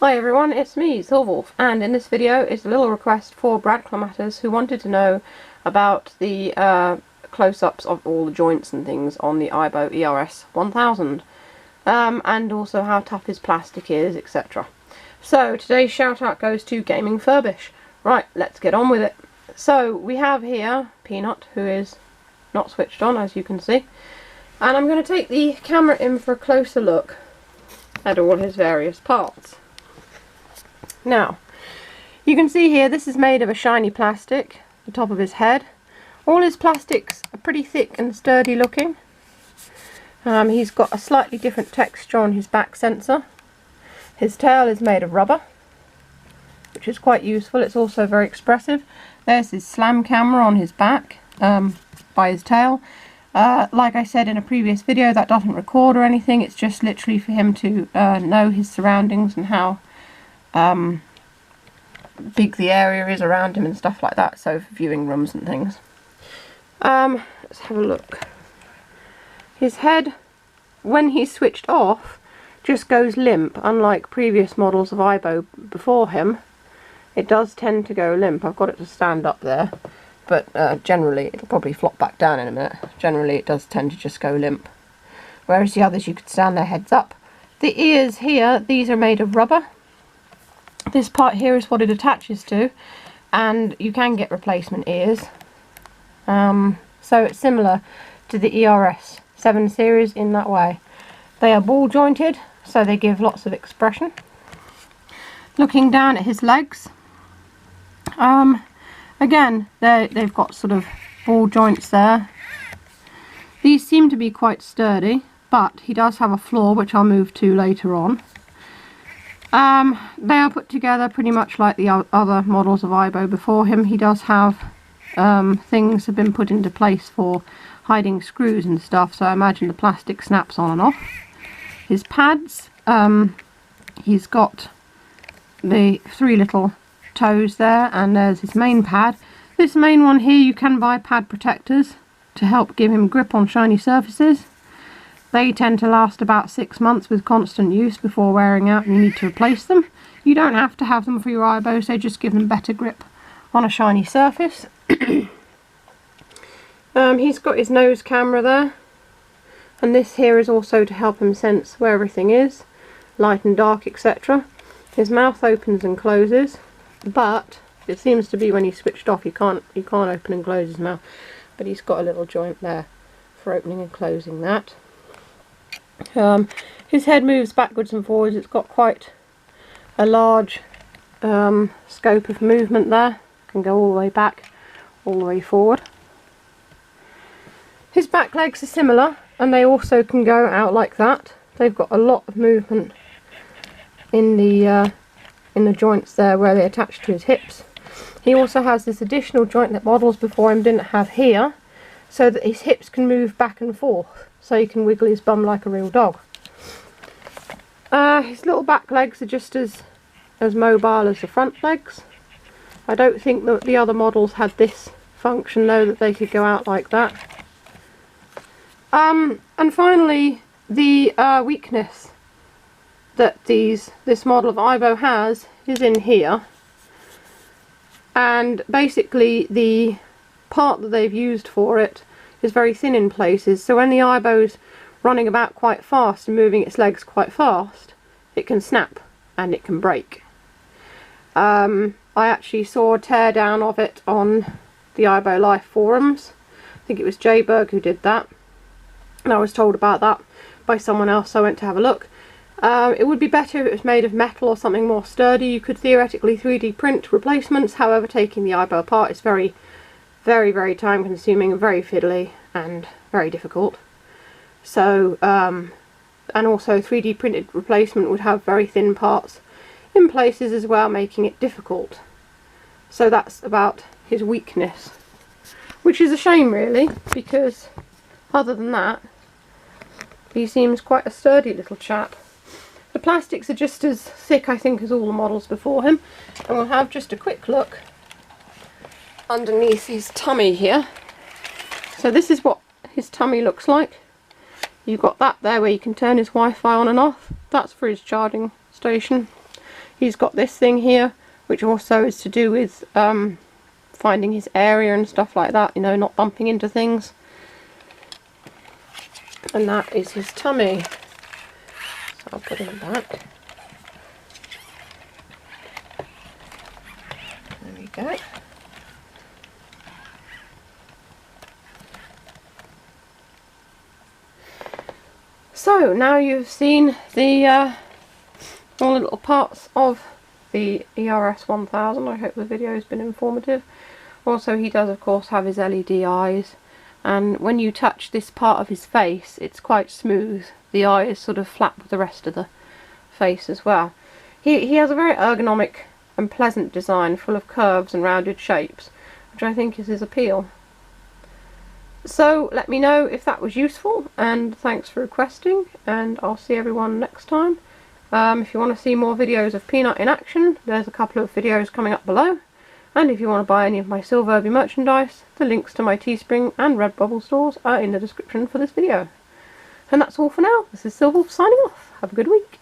Hi everyone, it's me, Silverwolf, and in this video is a little request for Brad Clematis, who wanted to know about the close-ups of all the joints and things on the Aibo ERS-1000, and also how tough his plastic is, etc. So today's shout out goes to Gaming Furbish. Right, let's get on with it. So we have here Peanut, who is not switched on, as you can see, and I'm going to take the camera in for a closer look at all his various parts. Now, you can see here this is made of a shiny plastic, the top of his head. All his plastics are pretty thick and sturdy looking. He's got a slightly different texture on his back sensor. His tail is made of rubber, which is quite useful. It's also very expressive. There's his slam camera on his back, by his tail. Like I said in a previous video, that doesn't record or anything. It's just literally for him to know his surroundings and how big the area is around him and stuff like that, so for viewing rooms and things. Let's have a look. His head, when he's switched off, just goes limp, unlike previous models of Aibo before him. It does tend to go limp. I've got it to stand up there, but generally it'll probably flop back down in a minute. Generally it does tend to just go limp, whereas the others you could stand their heads up. The ears here, these are made of rubber. This part here is what it attaches to, and you can get replacement ears. So it's similar to the ERS-1000 series in that way. They are ball jointed, so they give lots of expression. Looking down at his legs, again they've got sort of ball joints there. These seem to be quite sturdy, but he does have a flaw which I'll move to later on. They are put together pretty much like the other models of Aibo before him. He does have things have been put into place for hiding screws and stuff, so I imagine the plastic snaps on and off. His pads, he's got the three little toes there, and there's his main pad. This main one here, you can buy pad protectors to help give him grip on shiny surfaces. They tend to last about 6 months with constant use before wearing out and you need to replace them. You don't have to have them for your Aibos, they just give them better grip on a shiny surface. He's got his nose camera there, and this here is also to help him sense where everything is, light and dark, etc. His mouth opens and closes, but it seems to be when he's switched off you can't open and close his mouth, but he's got a little joint there for opening and closing that. His head moves backwards and forwards. It's got quite a large scope of movement there. Can go all the way back, all the way forward. His back legs are similar, and they also can go out like that. They've got a lot of movement in the joints there where they attach to his hips. He also has this additional joint that models before him didn't have here, so that his hips can move back and forth, so he can wiggle his bum like a real dog. His little back legs are just as mobile as the front legs. I don't think that the other models had this function though, that they could go out like that. And finally, the weakness that this model of Aibo has is in here. And basically the part that they've used for it is very thin in places, so when the Aibo's running about quite fast and moving its legs quite fast, it can snap and it can break. I actually saw a teardown of it on the Aibo Life forums. I think it was Jayberg who did that, and I was told about that by someone else, so I went to have a look. It would be better if it was made of metal or something more sturdy. You could theoretically 3D print replacements, however taking the Aibo apart is very, very time consuming and very fiddly and very difficult. So and also 3D printed replacement would have very thin parts in places as well, making it difficult. So that's about his weakness, which is a shame really, because other than that he seems quite a sturdy little chap. The plastics are just as thick, I think, as all the models before him, and we'll have just a quick look underneath his tummy here. So this is what his tummy looks like. You've got that there where you can turn his Wi-Fi on and off. That's for his charging station. He's got this thing here, which also is to do with finding his area and stuff like that, you know, not bumping into things. And that is his tummy. So I'll put him back. There we go. So now you've seen the all the little parts of the ERS-1000. I hope the video has been informative. Also, he does of course have his LED eyes, and when you touch this part of his face it's quite smooth. The eye is sort of flat with the rest of the face as well. He has a very ergonomic and pleasant design full of curves and rounded shapes, which I think is his appeal. So let me know if that was useful, and thanks for requesting, and I'll see everyone next time. If you want to see more videos of Peanut in action, there's a couple of videos coming up below, and if you want to buy any of my Silverby merchandise, the links to my Teespring and Redbubble stores are in the description for this video. And that's all for now. This is Silverwolf signing off. Have a good week.